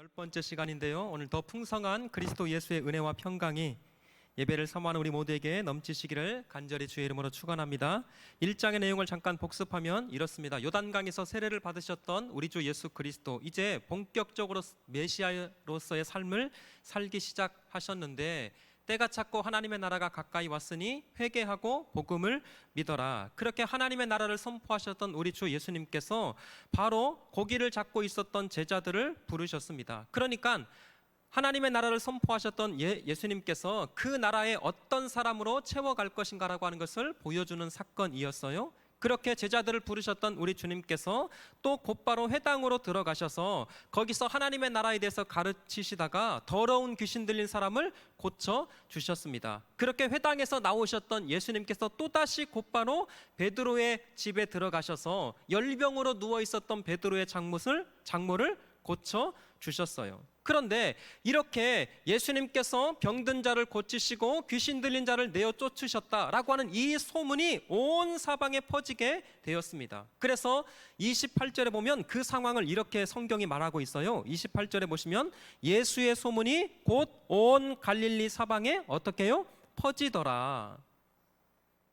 10번째 시간인데요. 오늘 더 풍성한 그리스도 예수의 은혜와 평강이 예배를 사모하는 우리 모두에게 넘치시기를 간절히 주의 이름으로 축원합니다. 1장의 내용을 잠깐 복습하면 이렇습니다. 요단강에서 세례를 받으셨던 우리 주 예수 그리스도, 이제 본격적으로 메시아로서의 삶을 살기 시작하셨는데, 때가 찼고 하나님의 나라가 가까이 왔으니 회개하고 복음을 믿어라. 그렇게 하나님의 나라를 선포하셨던 우리 주 예수님께서 바로 고기를 잡고 있었던 제자들을 부르셨습니다. 그러니까 하나님의 나라를 선포하셨던 예수님께서 그 나라에 어떤 사람으로 채워갈 것인가라고 하는 것을 보여주는 사건이었어요. 그렇게 제자들을 부르셨던 우리 주님께서 또 곧바로 회당으로 들어가셔서 거기서 하나님의 나라에 대해서 가르치시다가 더러운 귀신 들린 사람을 고쳐 주셨습니다. 그렇게 회당에서 나오셨던 예수님께서 또다시 곧바로 베드로의 집에 들어가셔서 열병으로 누워 있었던 베드로의 장모를 고쳐 주셨어요. 그런데 이렇게 예수님께서 병든 자를 고치시고 귀신 들린 자를 내어 쫓으셨다라고 하는 이 소문이 온 사방에 퍼지게 되었습니다. 그래서 28절에 보면 그 상황을 이렇게 성경이 말하고 있어요. 28절에 보시면 예수의 소문이 곧 온 갈릴리 사방에 어떻게 해요? 퍼지더라.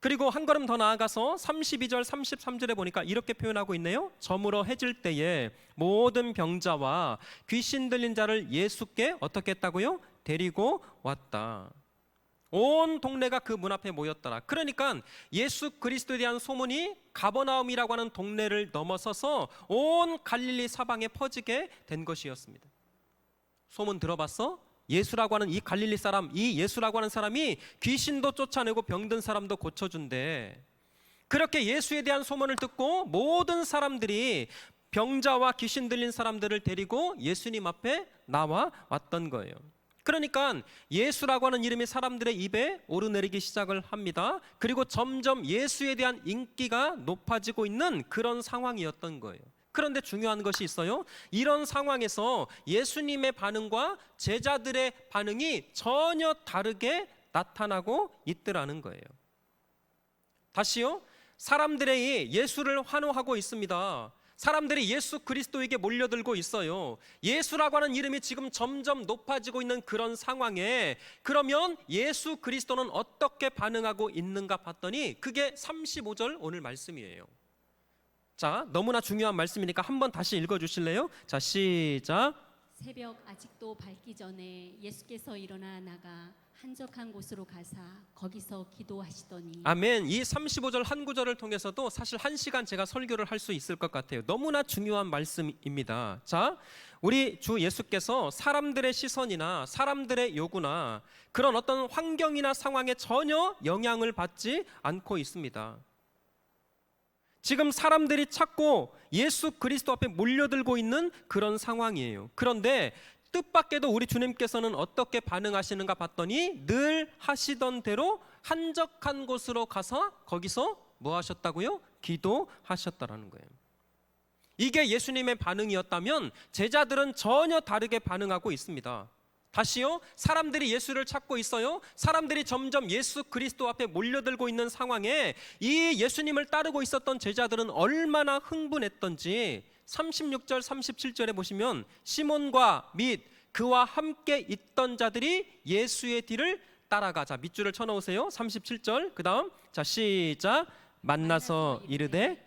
그리고 한 걸음 더 나아가서 32절 33절에 보니까 이렇게 표현하고 있네요. 저물어 해질 때에 모든 병자와 귀신 들린 자를 예수께 어떻게 했다고요? 데리고 왔다. 온 동네가 그 문 앞에 모였더라. 그러니까 예수 그리스도에 대한 소문이 가버나움이라고 하는 동네를 넘어서서 온 갈릴리 사방에 퍼지게 된 것이었습니다. 소문 들어봤어? 예수라고 하는 이 갈릴리 사람, 이 예수라고 하는 사람이 귀신도 쫓아내고 병든 사람도 고쳐준대. 그렇게 예수에 대한 소문을 듣고 모든 사람들이 병자와 귀신 들린 사람들을 데리고 예수님 앞에 나와 왔던 거예요. 그러니까 예수라고 하는 이름이 사람들의 입에 오르내리기 시작을 합니다. 그리고 점점 예수에 대한 인기가 높아지고 있는 그런 상황이었던 거예요. 그런데 중요한 것이 있어요. 이런 상황에서 예수님의 반응과 제자들의 반응이 전혀 다르게 나타나고 있더라는 거예요. 다시요, 사람들이 예수를 환호하고 있습니다. 사람들이 예수 그리스도에게 몰려들고 있어요. 예수라고 하는 이름이 지금 점점 높아지고 있는 그런 상황에 그러면 예수 그리스도는 어떻게 반응하고 있는가 봤더니 그게 35절 오늘 말씀이에요. 자, 너무나 중요한 말씀이니까 한번 다시 읽어주실래요? 자, 시작. 새벽 아직도 밝기 전에 예수께서 일어나 나가 한적한 곳으로 가사 거기서 기도하시더니. 아멘. 이 35절 한 구절을 통해서도 사실 1시간 제가 설교를 할 수 있을 것 같아요. 너무나 중요한 말씀입니다. 자, 우리 주 예수께서 사람들의 시선이나 사람들의 요구나 그런 어떤 환경이나 상황에 전혀 영향을 받지 않고 있습니다. 지금 사람들이 찾고 예수 그리스도 앞에 몰려들고 있는 그런 상황이에요. 그런데 뜻밖에도 우리 주님께서는 어떻게 반응하시는가 봤더니 늘 하시던 대로 한적한 곳으로 가서 거기서 뭐 하셨다고요? 기도하셨다라는 거예요. 이게 예수님의 반응이었다면 제자들은 전혀 다르게 반응하고 있습니다. 다시요, 사람들이 예수를 찾고 있어요. 사람들이 점점 예수 그리스도 앞에 몰려들고 있는 상황에 이 예수님을 따르고 있었던 제자들은 얼마나 흥분했던지 36절 37절에 보시면 시몬과 및 그와 함께 있던 자들이 예수의 뒤를 따라가자. 밑줄을 쳐놓으세요. 37절 그 다음 자 시작. 만나서 이르되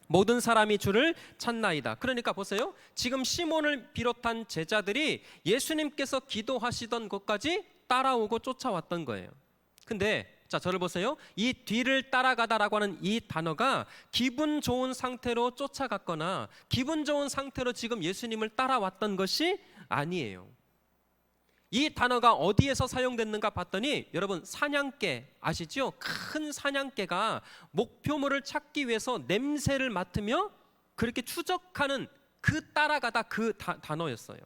모든 사람이 주를 찾나이다. 그러니까 보세요. 지금 시몬을 비롯한 제자들이 예수님께서 기도하시던 곳까지 따라오고 쫓아왔던 거예요. 근데 자, 저를 보세요. 이 뒤를 따라가다라고 하는 이 단어가 기분 좋은 상태로 쫓아갔거나 기분 좋은 상태로 지금 예수님을 따라왔던 것이 아니에요. 이 단어가 어디에서 사용됐는가 봤더니 여러분, 사냥개 아시죠? 큰 사냥개가 목표물을 찾기 위해서 냄새를 맡으며 그렇게 추적하는 그 따라가다 그 단어였어요.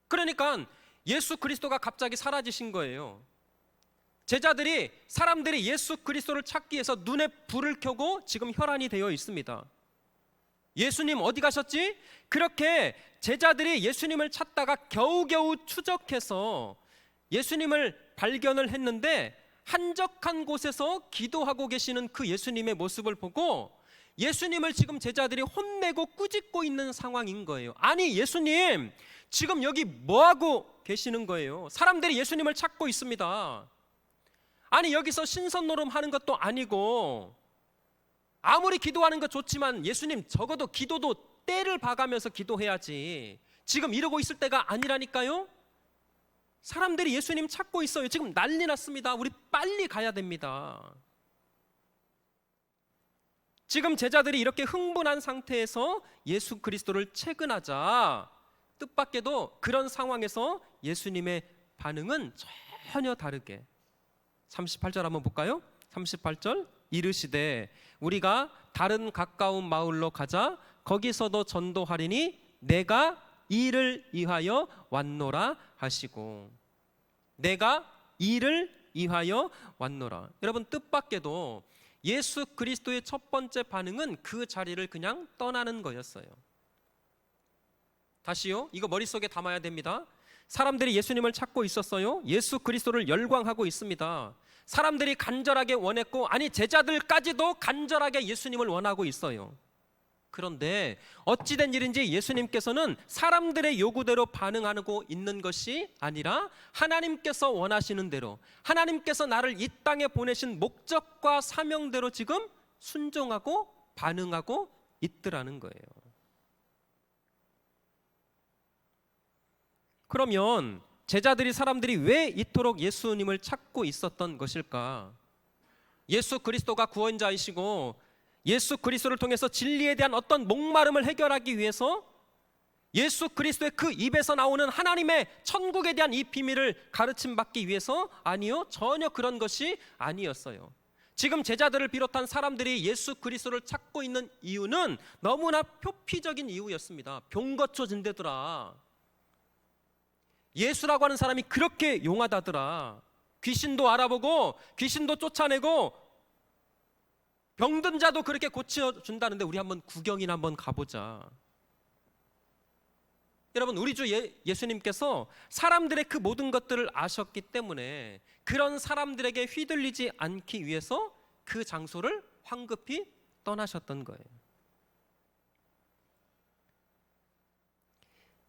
그러니까 예수 그리스도가 갑자기 사라지신 거예요. 제자들이 사람들이 예수 그리스도를 찾기 위해서 눈에 불을 켜고 지금 혈안이 되어 있습니다. 예수님 어디 가셨지? 그렇게 제자들이 예수님을 찾다가 겨우겨우 추적해서 예수님을 발견을 했는데 한적한 곳에서 기도하고 계시는 그 예수님의 모습을 보고 예수님을 지금 제자들이 혼내고 꾸짖고 있는 상황인 거예요. 아니 예수님 지금 여기 뭐하고 계시는 거예요? 사람들이 예수님을 찾고 있습니다. 아니 여기서 신선노름 하는 것도 아니고 아무리 기도하는 것 좋지만 예수님 적어도 기도도 때를 봐가면서 기도해야지. 지금 이러고 있을 때가 아니라니까요. 사람들이 예수님 찾고 있어요. 지금 난리 났습니다. 우리 빨리 가야 됩니다. 지금 제자들이 이렇게 흥분한 상태에서 예수 그리스도를 채근하자 뜻밖에도 그런 상황에서 예수님의 반응은 전혀 다르게 38절 한번 볼까요? 38절 이르시되 우리가 다른 가까운 마을로 가자 거기서도 전도하리니 내가 이를 위하여 왔노라 하시고 내가 이를 위하여 왔노라. 여러분 뜻밖에도 예수 그리스도의 첫 번째 반응은 그 자리를 그냥 떠나는 거였어요. 다시요, 이거 머릿속에 담아야 됩니다. 사람들이 예수님을 찾고 있었어요. 예수 그리스도를 열광하고 있습니다. 사람들이 간절하게 원했고 아니 제자들까지도 간절하게 예수님을 원하고 있어요. 그런데 어찌된 일인지 예수님께서는 사람들의 요구대로 반응하고 있는 것이 아니라 하나님께서 원하시는 대로 하나님께서 나를 이 땅에 보내신 목적과 사명대로 지금 순종하고 반응하고 있더라는 거예요. 그러면 제자들이 사람들이 왜 이토록 예수님을 찾고 있었던 것일까? 예수 그리스도가 구원자이시고 예수 그리스도를 통해서 진리에 대한 어떤 목마름을 해결하기 위해서 예수 그리스도의 그 입에서 나오는 하나님의 천국에 대한 이 비밀을 가르침 받기 위해서? 아니요, 전혀 그런 것이 아니었어요. 지금 제자들을 비롯한 사람들이 예수 그리스도를 찾고 있는 이유는 너무나 표피적인 이유였습니다. 병거쳐진대더라. 예수라고 하는 사람이 그렇게 용하다더라. 귀신도 알아보고 귀신도 쫓아내고 병든 자도 그렇게 고쳐준다는데 우리 한번 구경이나 한번 가보자. 여러분 우리 주 예수님께서 사람들의 그 모든 것들을 아셨기 때문에 그런 사람들에게 휘둘리지 않기 위해서 그 장소를 황급히 떠나셨던 거예요.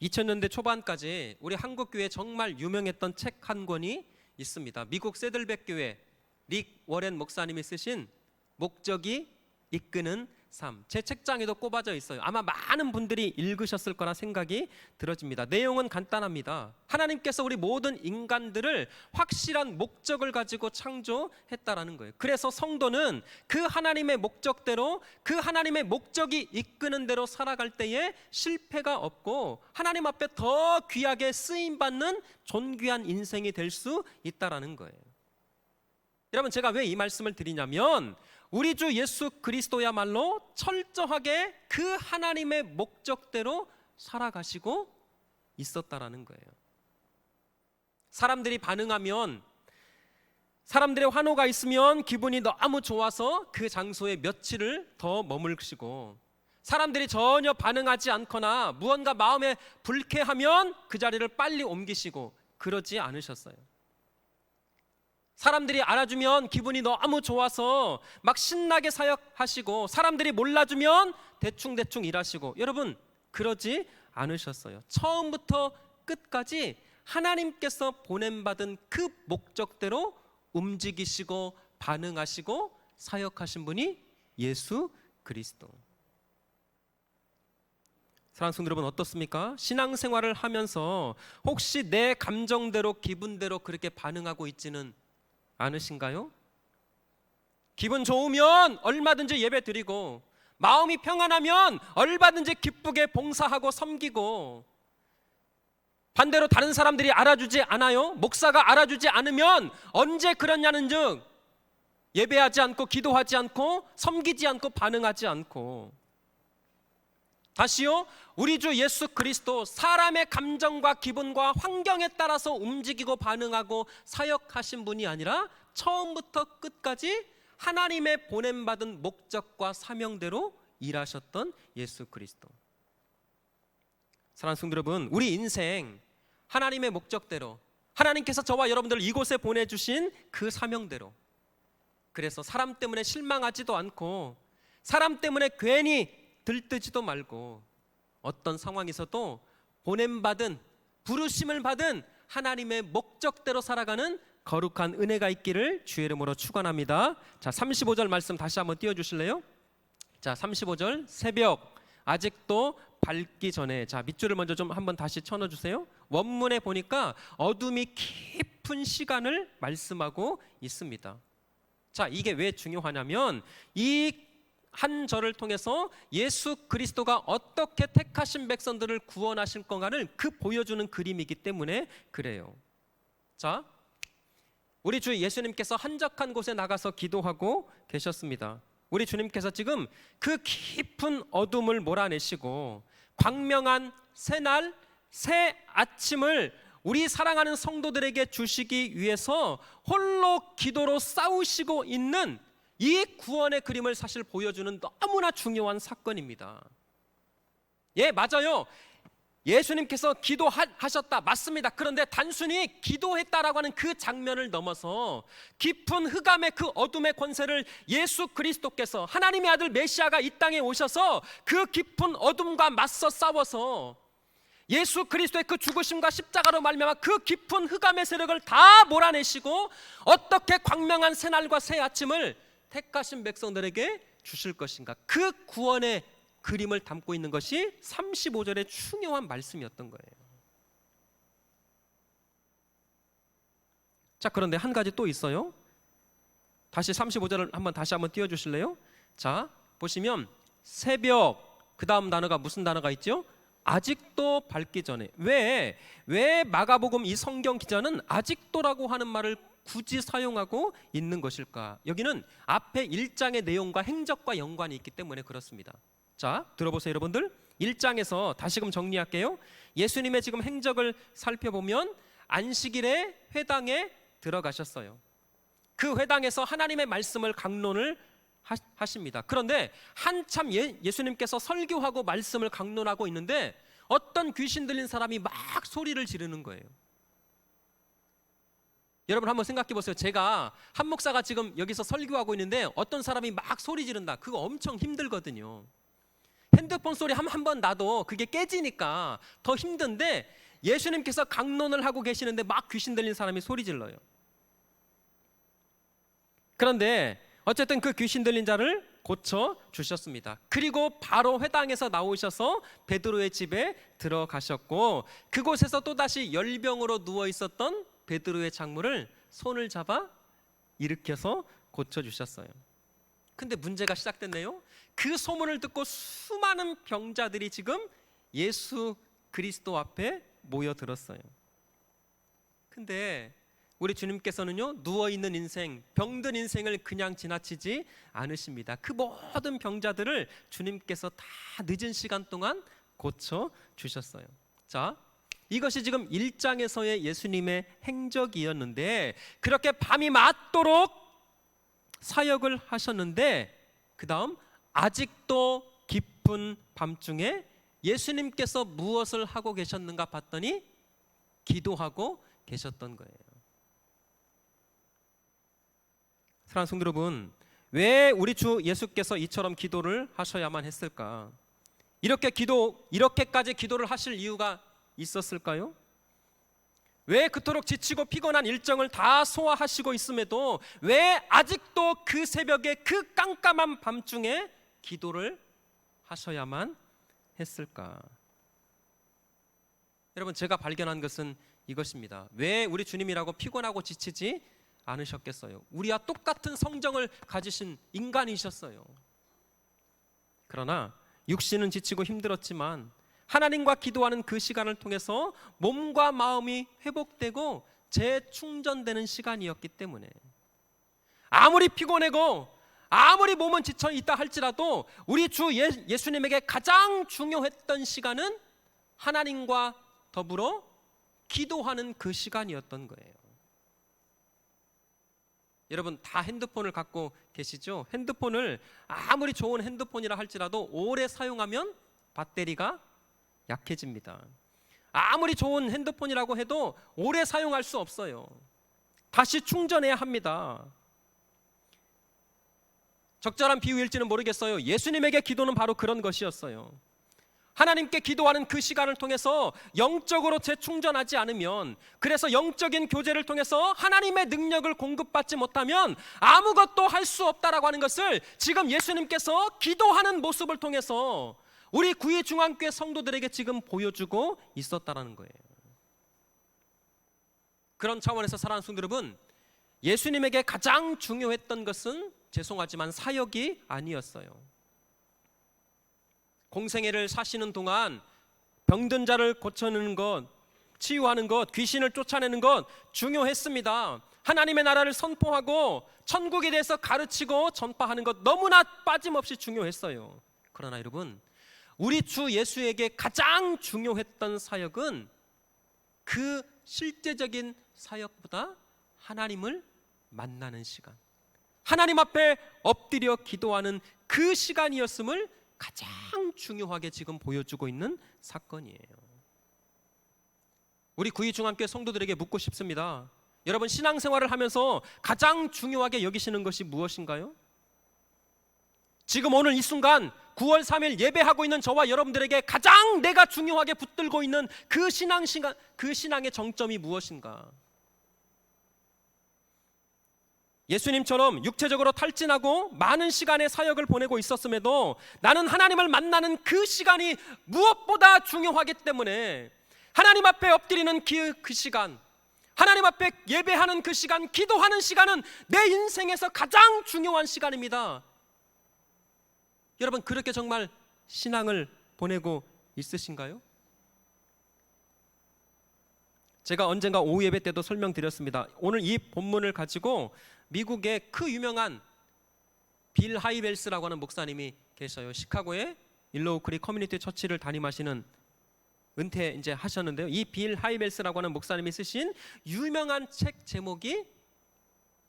2000년대 초반까지 우리 한국교회에 정말 유명했던 책 한 권이 있습니다. 미국 세들백 교회 릭 워렌 목사님이 쓰신 목적이 이끄는 삶. 제 책장에도 꼽아져 있어요. 아마 많은 분들이 읽으셨을 거라 생각이 들어집니다. 내용은 간단합니다. 하나님께서 우리 모든 인간들을 확실한 목적을 가지고 창조했다라는 거예요. 그래서 성도는 그 하나님의 목적대로 그 하나님의 목적이 이끄는 대로 살아갈 때에 실패가 없고 하나님 앞에 더 귀하게 쓰임받는 존귀한 인생이 될 수 있다라는 거예요. 여러분 제가 왜 이 말씀을 드리냐면 우리 주 예수 그리스도야말로 철저하게 그 하나님의 목적대로 살아가시고 있었다라는 거예요. 사람들이 반응하면 사람들의 환호가 있으면 기분이 너무 좋아서 그 장소에 며칠을 더 머물시고 사람들이 전혀 반응하지 않거나 무언가 마음에 불쾌하면 그 자리를 빨리 옮기시고 그러지 않으셨어요. 사람들이 알아주면 기분이 너무 좋아서 막 신나게 사역하시고 사람들이 몰라주면 대충대충 일하시고 여러분 그러지 않으셨어요. 처음부터 끝까지 하나님께서 보냄받은 그 목적대로 움직이시고 반응하시고 사역하신 분이 예수 그리스도. 사랑하는 성도 여러분 어떻습니까? 신앙생활을 하면서 혹시 내 감정대로 기분대로 그렇게 반응하고 있지는 않으신가요? 기분 좋으면 얼마든지 예배 드리고 마음이 평안하면 얼마든지 기쁘게 봉사하고 섬기고 반대로 다른 사람들이 알아주지 않아요? 목사가 알아주지 않으면 언제 그러냐는 즉 예배하지 않고 기도하지 않고 섬기지 않고 반응하지 않고 다시요, 우리 주 예수 그리스도 사람의 감정과 기분과 환경에 따라서 움직이고 반응하고 사역하신 분이 아니라 처음부터 끝까지 하나님의 보냄받은 목적과 사명대로 일하셨던 예수 그리스도. 사랑하는 성도 여러분, 우리 인생 하나님의 목적대로 하나님께서 저와 여러분들을 이곳에 보내주신 그 사명대로 그래서 사람 때문에 실망하지도 않고 사람 때문에 괜히 들뜨지도 말고 어떤 상황에서도 보냄받은, 부르심을 받은 하나님의 목적대로 살아가는 거룩한 은혜가 있기를 주의 이름으로 축원합니다. 자, 35절 말씀 다시 한번 띄워주실래요? 자, 35절 새벽 아직도 밝기 전에. 자, 밑줄을 먼저 좀 한번 다시 쳐넣어주세요. 원문에 보니까 어둠이 깊은 시간을 말씀하고 있습니다. 자, 이게 왜 중요하냐면 이 한 절을 통해서 예수 그리스도가 어떻게 택하신 백성들을 구원하실 건가를 그 보여주는 그림이기 때문에 그래요. 자, 우리 주 예수님께서 한적한 곳에 나가서 기도하고 계셨습니다. 우리 주님께서 지금 그 깊은 어둠을 몰아내시고 광명한 새날, 새 아침을 우리 사랑하는 성도들에게 주시기 위해서 홀로 기도로 싸우시고 있는 이 구원의 그림을 사실 보여주는 너무나 중요한 사건입니다. 예, 맞아요. 예수님께서 기도하셨다, 맞습니다. 그런데 단순히 기도했다라고 하는 그 장면을 넘어서 깊은 흑암의 그 어둠의 권세를 예수 그리스도께서, 하나님의 아들 메시아가 이 땅에 오셔서 그 깊은 어둠과 맞서 싸워서 예수 그리스도의 그 죽으심과 십자가로 말미암아 그 깊은 흑암의 세력을 다 몰아내시고 어떻게 광명한 새날과 새 아침을 택하신 백성들에게 주실 것인가, 그 구원의 그림을 담고 있는 것이 35절의 중요한 말씀이었던 거예요. 자, 그런데 한 가지 또 있어요. 다시 35절을 다시 한번 띄워주실래요? 자, 보시면 새벽, 그 다음 단어가 무슨 단어가 있죠? 아직도 밝기 전에. 왜 마가복음 이 성경 기자는 아직도라고 하는 말을 굳이 사용하고 있는 것일까? 여기는 앞에 1장의 내용과 행적과 연관이 있기 때문에 그렇습니다. 자, 들어보세요 여러분들. 1장에서 다시금 정리할게요. 예수님의 지금 행적을 살펴보면 안식일에 회당에 들어가셨어요. 그 회당에서 하나님의 말씀을 강론을 하십니다. 그런데 한참 예수님께서 설교하고 말씀을 강론하고 있는데 어떤 귀신 들린 사람이 막 소리를 지르는 거예요. 여러분 한번 생각해 보세요. 제가 한 목사가 지금 여기서 설교하고 있는데 어떤 사람이 막 소리 지른다. 그거 엄청 힘들거든요. 핸드폰 소리 한 번 나도 그게 깨지니까 더 힘든데, 예수님께서 강론을 하고 계시는데 막 귀신 들린 사람이 소리 질러요. 그런데 어쨌든 그 귀신 들린 자를 고쳐 주셨습니다. 그리고 바로 회당에서 나오셔서 베드로의 집에 들어가셨고, 그곳에서 또다시 열병으로 누워 있었던 베드로의 장물을 손을 잡아 일으켜서 고쳐 주셨어요. 근데 문제가 시작됐네요. 그 소문을 듣고 수많은 병자들이 지금 예수 그리스도 앞에 모여들었어요. 근데 우리 주님께서는요, 누워있는 인생, 병든 인생을 그냥 지나치지 않으십니다. 그 모든 병자들을 주님께서 다 늦은 시간 동안 고쳐 주셨어요. 자, 이것이 지금 1장에서의 예수님의 행적이었는데, 그렇게 밤이 맞도록 사역을 하셨는데 그 다음 아직도 깊은 밤중에 예수님께서 무엇을 하고 계셨는가 봤더니 기도하고 계셨던 거예요. 사랑하는 성도 여러분, 왜 우리 주 예수께서 이처럼 기도를 하셔야만 했을까? 이렇게까지 기도를 하실 이유가 있었을까요? 왜 그토록 지치고 피곤한 일정을 다 소화하시고 있음에도 왜 아직도 그 새벽에 그 깜깜한 밤중에 기도를 하셔야만 했을까? 여러분, 제가 발견한 것은 이것입니다. 왜 우리 주님이라고 피곤하고 지치지 않으셨겠어요? 우리와 똑같은 성정을 가지신 인간이셨어요. 그러나 육신은 지치고 힘들었지만 하나님과 기도하는 그 시간을 통해서 몸과 마음이 회복되고 재충전되는 시간이었기 때문에, 아무리 피곤하고 아무리 몸은 지쳐 있다 할지라도 우리 주 예수님에게 가장 중요했던 시간은 하나님과 더불어 기도하는 그 시간이었던 거예요. 여러분 다 핸드폰을 갖고 계시죠? 핸드폰을 아무리 좋은 핸드폰이라 할지라도 오래 사용하면 배터리가 약해집니다. 아무리 좋은 핸드폰이라고 해도 오래 사용할 수 없어요. 다시 충전해야 합니다. 적절한 비유일지는 모르겠어요. 예수님에게 기도는 바로 그런 것이었어요. 하나님께 기도하는 그 시간을 통해서 영적으로 재충전하지 않으면, 그래서 영적인 교제를 통해서 하나님의 능력을 공급받지 못하면 아무것도 할 수 없다라고 하는 것을 지금 예수님께서 기도하는 모습을 통해서 우리 구의중앙교회 성도들에게 지금 보여주고 있었다라는 거예요. 그런 차원에서 사랑하는 성도 여러분, 예수님에게 가장 중요했던 것은 죄송하지만 사역이 아니었어요. 공생애를 사시는 동안 병든 자를 고쳐내는 것, 치유하는 것, 귀신을 쫓아내는 것 중요했습니다. 하나님의 나라를 선포하고 천국에 대해서 가르치고 전파하는 것 너무나 빠짐없이 중요했어요. 그러나 여러분, 우리 주 예수에게 가장 중요했던 사역은 그 실제적인 사역보다 하나님을 만나는 시간, 하나님 앞에 엎드려 기도하는 그 시간이었음을 가장 중요하게 지금 보여주고 있는 사건이에요. 우리 구의중앙교회 성도들에게 묻고 싶습니다. 여러분, 신앙생활을 하면서 가장 중요하게 여기시는 것이 무엇인가요? 지금 오늘 이 순간 9월 3일 예배하고 있는 저와 여러분들에게 가장 내가 중요하게 붙들고 있는 그 신앙의 정점이 무엇인가? 예수님처럼 육체적으로 탈진하고 많은 시간의 사역을 보내고 있었음에도 나는 하나님을 만나는 그 시간이 무엇보다 중요하기 때문에 하나님 앞에 엎드리는 그 시간, 하나님 앞에 예배하는 그 시간, 기도하는 시간은 내 인생에서 가장 중요한 시간입니다. 여러분, 그렇게 정말 신앙을 보내고 있으신가요? 제가 언젠가 오후 예배 때도 설명드렸습니다. 오늘 이 본문을 가지고 미국의 그 유명한 빌 하이벨스라고 하는 목사님이 계셔요. 시카고의 일로우 크릭 커뮤니티 처치를 담임하시는, 은퇴 이제 하셨는데요. 이 빌 하이벨스라고 하는 목사님이 쓰신 유명한 책 제목이,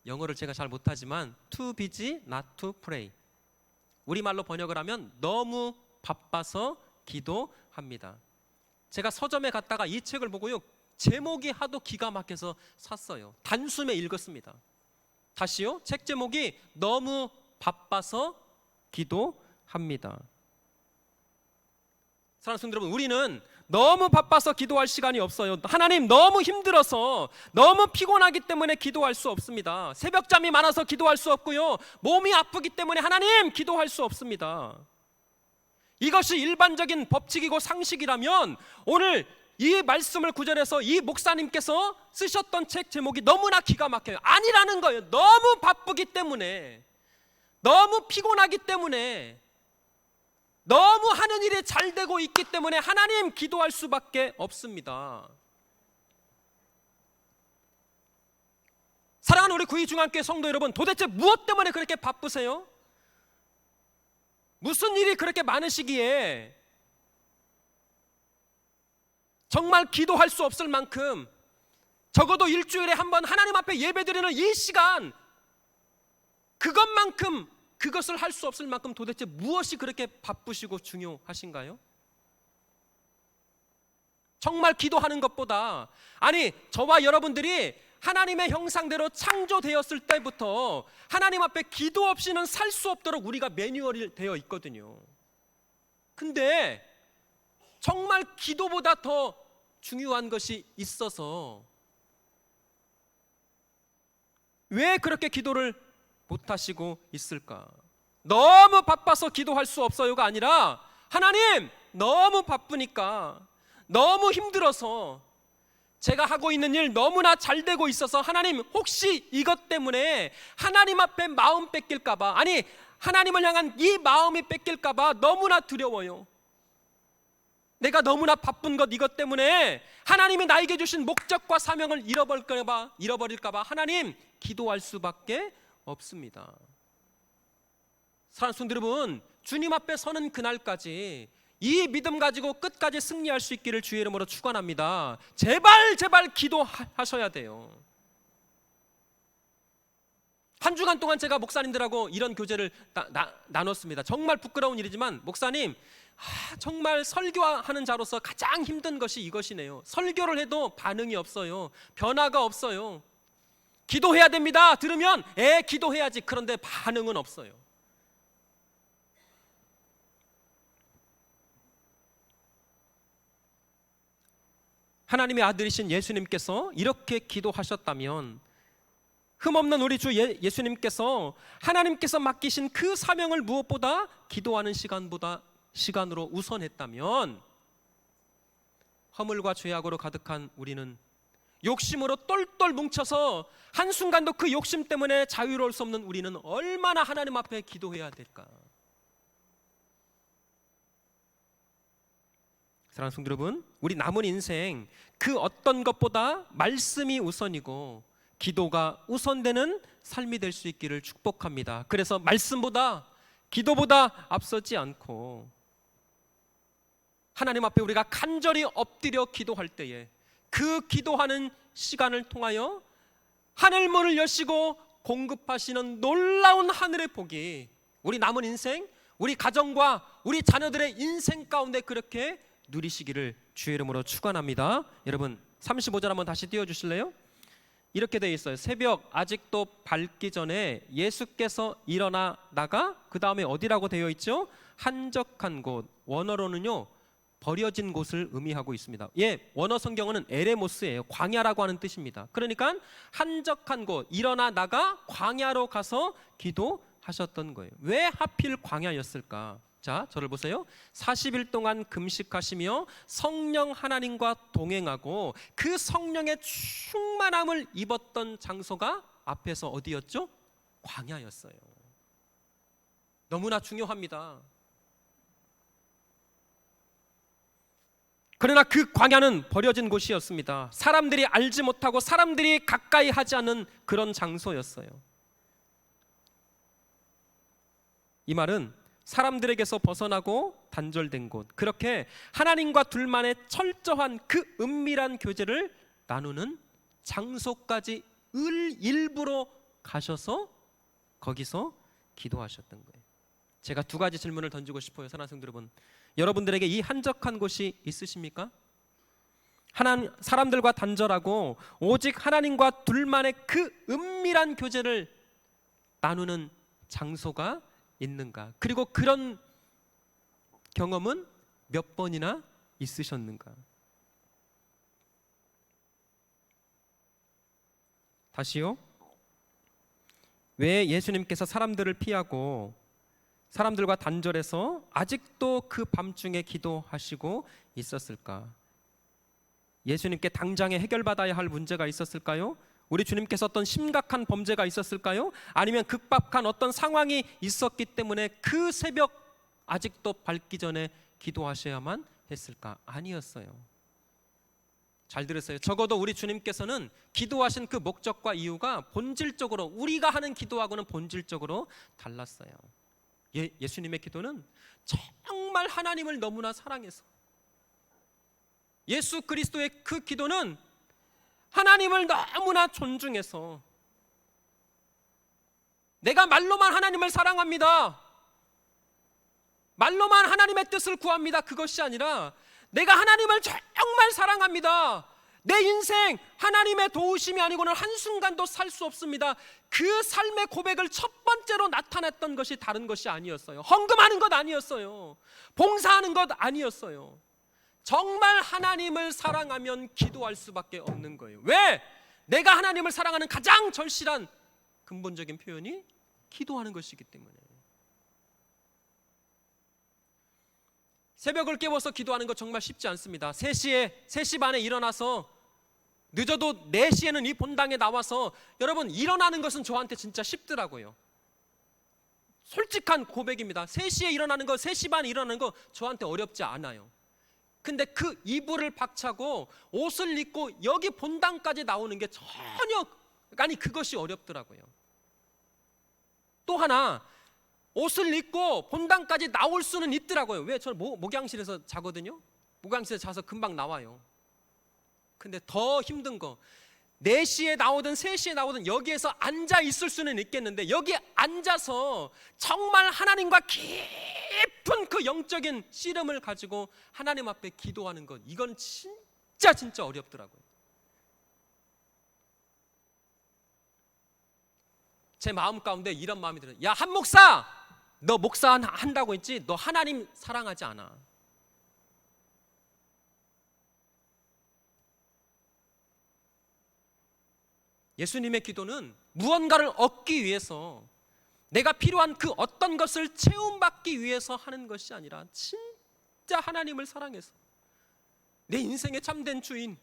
영어를 제가 잘 못하지만 Too busy not to pray, 우리말로 번역을 하면 너무 바빠서 기도합니다. 제가 서점에 갔다가 이 책을 보고요, 제목이 하도 기가 막혀서 샀어요. 단숨에 읽었습니다. 다시요, 책 제목이 너무 바빠서 기도합니다. 사랑하는 성도 여러분, 우리는 너무 바빠서 기도할 시간이 없어요. 하나님, 너무 힘들어서, 너무 피곤하기 때문에 기도할 수 없습니다. 새벽잠이 많아서 기도할 수 없고요, 몸이 아프기 때문에 하나님 기도할 수 없습니다. 이것이 일반적인 법칙이고 상식이라면 오늘 이 말씀을 구절해서 이 목사님께서 쓰셨던 책 제목이 너무나 기가 막혀요. 아니라는 거예요. 너무 바쁘기 때문에, 너무 피곤하기 때문에, 너무 하는 일이 잘 되고 있기 때문에 하나님 기도할 수밖에 없습니다. 사랑하는 우리 구의중앙교회 성도 여러분, 도대체 무엇 때문에 그렇게 바쁘세요? 무슨 일이 그렇게 많으시기에 정말 기도할 수 없을 만큼, 적어도 일주일에 한 번 하나님 앞에 예배드리는 이 시간, 그것을 할 수 없을 만큼 도대체 무엇이 그렇게 바쁘시고 중요하신가요? 정말 기도하는 것보다, 아니, 저와 여러분들이 하나님의 형상대로 창조되었을 때부터 하나님 앞에 기도 없이는 살 수 없도록 우리가 매뉴얼이 되어 있거든요. 근데 정말 기도보다 더 중요한 것이 있어서 왜 그렇게 기도를 못하시고 있을까? 너무 바빠서 기도할 수 없어요가 아니라, 하나님, 너무 바쁘니까, 너무 힘들어서, 제가 하고 있는 일 너무나 잘 되고 있어서 하나님, 혹시 이것 때문에 하나님 앞에 마음 뺏길까봐, 아니 하나님을 향한 이 마음이 뺏길까봐 너무나 두려워요. 내가 너무나 바쁜 것, 이것 때문에 하나님이 나에게 주신 목적과 사명을 잃어버릴까봐 하나님, 기도할 수밖에 없습니다. 사랑하는 성도 여러분, 주님 앞에 서는 그날까지 이 믿음 가지고 끝까지 승리할 수 있기를 주의 이름으로 축원합니다. 제발 기도하셔야 돼요. 한 주간 동안 제가 목사님들하고 이런 교제를 나눴습니다. 정말 부끄러운 일이지만, 목사님, 정말 설교하는 자로서 가장 힘든 것이 이것이네요. 설교를 해도 반응이 없어요. 변화가 없어요. 기도해야 됩니다. 들으면 기도해야지. 그런데 반응은 없어요. 하나님의 아들이신 예수님께서 이렇게 기도하셨다면, 흠없는 우리 주 예수님께서 하나님께서 맡기신 그 사명을 무엇보다 기도하는 시간으로 우선했다면, 허물과 죄악으로 가득한 우리는 욕심으로 똘똘 뭉쳐서 한순간도 그 욕심 때문에 자유로울 수 없는 우리는 얼마나 하나님 앞에 기도해야 될까? 사랑하는 성도 여러분, 우리 남은 인생 그 어떤 것보다 말씀이 우선이고 기도가 우선되는 삶이 될 수 있기를 축복합니다. 그래서 말씀보다 기도보다 앞서지 않고 하나님 앞에 우리가 간절히 엎드려 기도할 때에 그 기도하는 시간을 통하여 하늘문을 여시고 공급하시는 놀라운 하늘의 복이 우리 남은 인생, 우리 가정과 우리 자녀들의 인생 가운데 그렇게 누리시기를 주의 이름으로 축원합니다. 여러분 35절 한번 다시 띄워주실래요? 이렇게 되어 있어요. 새벽 아직도 밝기 전에 예수께서 일어나다가 그 다음에 어디라고 되어 있죠? 한적한 곳, 원어로는요 버려진 곳을 의미하고 있습니다. 원어 성경어는 에레모스예요. 광야라고 하는 뜻입니다. 그러니까 한적한 곳, 일어나다가 광야로 가서 기도하셨던 거예요. 왜 하필 광야였을까? 자, 저를 보세요. 40일 동안 금식하시며 성령 하나님과 동행하고 그 성령의 충만함을 입었던 장소가 앞에서 어디였죠? 광야였어요. 너무나 중요합니다. 그러나 그 광야는 버려진 곳이었습니다. 사람들이 알지 못하고 사람들이 가까이 하지 않는 그런 장소였어요. 이 말은 사람들에게서 벗어나고 단절된 곳, 그렇게 하나님과 둘만의 철저한 그 은밀한 교제를 나누는 장소까지 일부러 가셔서 거기서 기도하셨던 거예요. 제가 두 가지 질문을 던지고 싶어요. 사랑하는 성도 여러분, 여러분들에게 이 한적한 곳이 있으십니까? 사람들과 단절하고 오직 하나님과 둘만의 그 은밀한 교제를 나누는 장소가 있는가? 그리고 그런 경험은 몇 번이나 있으셨는가? 다시요. 왜 예수님께서 사람들을 피하고 사람들과 단절해서 아직도 그 밤중에 기도하시고 있었을까? 예수님께 당장에 해결받아야 할 문제가 있었을까요? 우리 주님께서 어떤 심각한 범죄가 있었을까요? 아니면 급박한 어떤 상황이 있었기 때문에 그 새벽 아직도 밝기 전에 기도하셔야만 했을까? 아니었어요. 잘 들으세요. 적어도 우리 주님께서는 기도하신 그 목적과 이유가 본질적으로 우리가 하는 기도하고는 본질적으로 달랐어요. 예수님의 기도는 정말 하나님을 너무나 사랑해서, 예수 그리스도의 그 기도는 하나님을 너무나 존중해서, 내가 말로만 하나님을 사랑합니다, 말로만 하나님의 뜻을 구합니다, 그것이 아니라 내가 하나님을 정말 사랑합니다, 내 인생 하나님의 도우심이 아니고는 한순간도 살 수 없습니다, 그 삶의 고백을 첫 번째로 나타냈던 것이 다른 것이 아니었어요. 헌금하는 것 아니었어요. 봉사하는 것 아니었어요. 정말 하나님을 사랑하면 기도할 수밖에 없는 거예요. 왜? 내가 하나님을 사랑하는 가장 절실한 근본적인 표현이 기도하는 것이기 때문에. 새벽을 깨워서 기도하는 것 정말 쉽지 않습니다. 3시 반에 일어나서 늦어도 4시에는 이 본당에 나와서, 여러분 일어나는 것은 저한테 진짜 쉽더라고요. 솔직한 고백입니다. 3시에 일어나는 거, 3시 반에 일어나는 거 저한테 어렵지 않아요. 근데 그 이불을 박차고 옷을 입고 여기 본당까지 나오는 게 전혀, 아니 그것이 어렵더라고요. 또 하나, 옷을 입고 본당까지 나올 수는 있더라고요. 왜? 저는 목양실에서 자거든요. 목양실에서 자서 금방 나와요. 근데 더 힘든 거, 4시에 나오든 3시에 나오든 여기에서 앉아 있을 수는 있겠는데, 여기 앉아서 정말 하나님과 깊은 그 영적인 씨름을 가지고 하나님 앞에 기도하는 것, 이건 진짜 어렵더라고요. 제 마음 가운데 이런 마음이 들어요. 야, 한 목사, 너 목사 한다고 했지? 너 하나님 사랑하지 않아. 예수님의 기도는 무언가를 얻기 위해서, 내가 필요한 그 어떤 것을 채움받기 위해서 하는 것이 아니라 진짜 하나님을 사랑해서 내 인생의 참된 주인,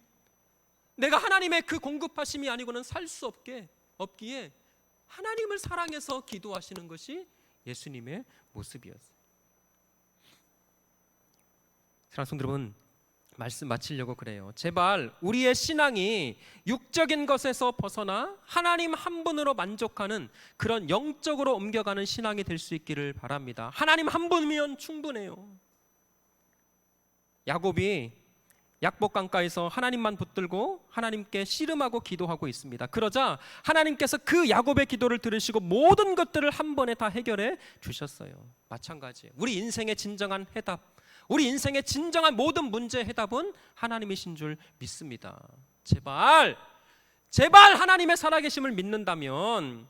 내가 하나님의 그 공급하심이 아니고는 살 수 없기에 하나님을 사랑해서 기도하시는 것이 예수님의 모습이었어요. 사랑하는 성도 여러분, 말씀 마치려고 그래요. 제발 우리의 신앙이 육적인 것에서 벗어나 하나님 한 분으로 만족하는 그런 영적으로 옮겨가는 신앙이 될 수 있기를 바랍니다. 하나님 한 분이면 충분해요. 야곱이 약복강가에서 하나님만 붙들고 하나님께 씨름하고 기도하고 있습니다. 그러자 하나님께서 그 야곱의 기도를 들으시고 모든 것들을 한 번에 다 해결해 주셨어요. 마찬가지예요. 우리 인생의 진정한 해답, 우리 인생의 진정한 모든 문제의 해답은 하나님이신 줄 믿습니다. 제발 하나님의 살아계심을 믿는다면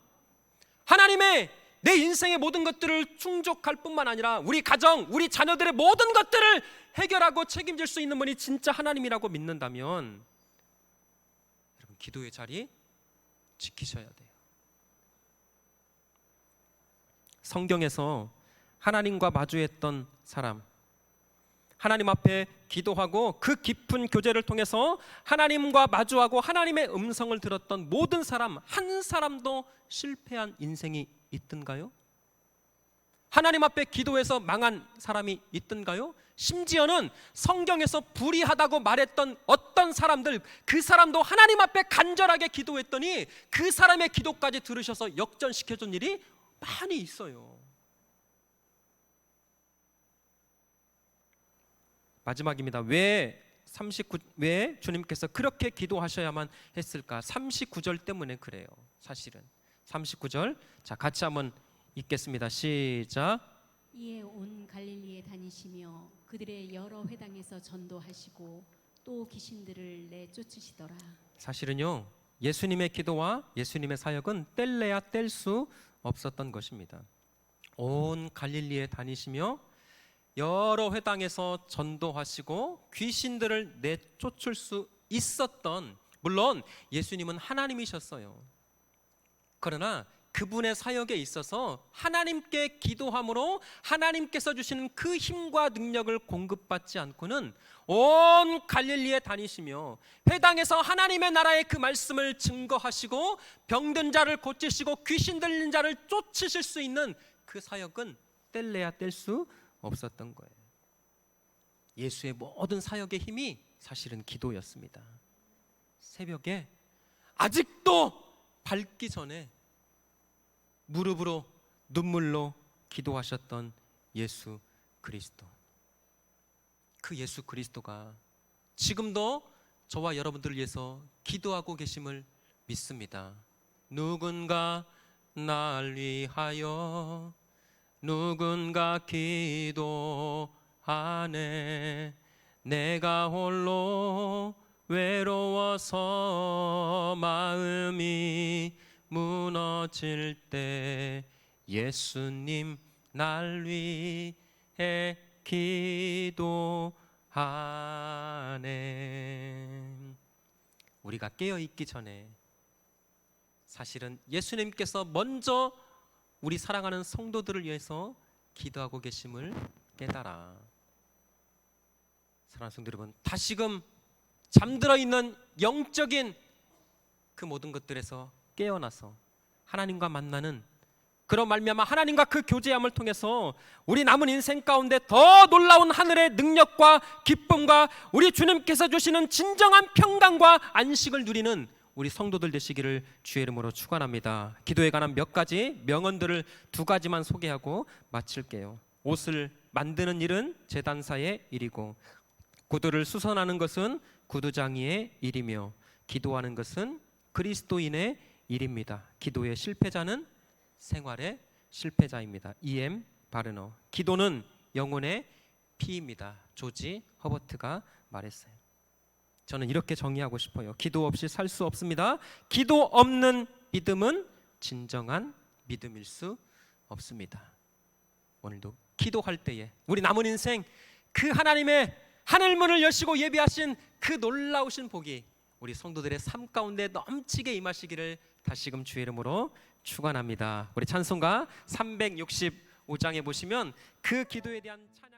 하나님의 내 인생의 모든 것들을 충족할 뿐만 아니라 우리 가정, 우리 자녀들의 모든 것들을 해결하고 책임질 수 있는 분이 진짜 하나님이라고 믿는다면 여러분, 기도의 자리 지키셔야 돼요. 성경에서 하나님과 마주했던 사람, 하나님 앞에 기도하고 그 깊은 교제를 통해서 하나님과 마주하고 하나님의 음성을 들었던 모든 사람 한 사람도 실패한 인생이 있던가요? 하나님 앞에 기도해서 망한 사람이 있던가요? 심지어는 성경에서 불의하다고 말했던 어떤 사람들, 그 사람도 하나님 앞에 간절하게 기도했더니 그 사람의 기도까지 들으셔서 역전시켜준 일이 많이 있어요. 마지막입니다. 왜 주님께서 그렇게 기도하셔야만 했을까? 39절 때문에 그래요. 사실은 39절, 자 같이 한번 읽겠습니다. 시작. 이에 온 갈릴리에 다니시며 그들의 여러 회당에서 전도하시고 또 귀신들을 내쫓으시더라. 사실은요, 예수님의 기도와 예수님의 사역은 뗄래야 뗄 수 없었던 것입니다. 온 갈릴리에 다니시며 여러 회당에서 전도하시고 귀신들을 내쫓을 수 있었던, 물론 예수님은 하나님이셨어요. 그러나 그분의 사역에 있어서 하나님께 기도함으로 하나님께서 주시는 그 힘과 능력을 공급받지 않고는 온 갈릴리에 다니시며 회당에서 하나님의 나라의 그 말씀을 증거하시고 병든 자를 고치시고 귀신 들린 자를 쫓으실 수 있는 그 사역은 뗄래야 뗄 수 없었던 거예요. 예수의 모든 사역의 힘이 사실은 기도였습니다. 새벽에 아직도 밝기 전에 무릎으로 눈물로 기도하셨던 예수 그리스도, 그 예수 그리스도가 지금도 저와 여러분들을 위해서 기도하고 계심을 믿습니다. 누군가 날 위하여 누군가 기도하네. 내가 홀로 외로워서 마음이 무너질 때 예수님 날 위해 기도하네. 우리가 깨어있기 전에 사실은 예수님께서 먼저 우리 사랑하는 성도들을 위해서 기도하고 계심을 깨달아. 사랑하는 성도 여러분, 다시금 잠들어 있는 영적인 그 모든 것들에서 깨어나서 하나님과 만나는, 그런 말미암아 하나님과 그 교제함을 통해서 우리 남은 인생 가운데 더 놀라운 하늘의 능력과 기쁨과 우리 주님께서 주시는 진정한 평강과 안식을 누리는 우리 성도들 되시기를 주의 이름으로 축원합니다. 기도에 관한 몇 가지 명언들을 두 가지만 소개하고 마칠게요. 옷을 만드는 일은 제단사의 일이고, 구두를 수선하는 것은 구두장이의 일이며, 기도하는 것은 그리스도인의 일입니다. 기도의 실패자는 생활의 실패자입니다. E.M. 바르너. 기도는 영혼의 피입니다. 조지 허버트가 말했어요. 저는 이렇게 정의하고 싶어요. 기도 없이 살 수 없습니다. 기도 없는 믿음은 진정한 믿음일 수 없습니다. 오늘도 기도할 때에 우리 남은 인생 그 하나님의 하늘문을 여시고 예비하신 그 놀라우신 복이 우리 성도들의 삶 가운데 넘치게 임하시기를 다시금 주의 이름으로 축원합니다. 우리 찬송가 365장에 보시면 그 기도에 대한 찬양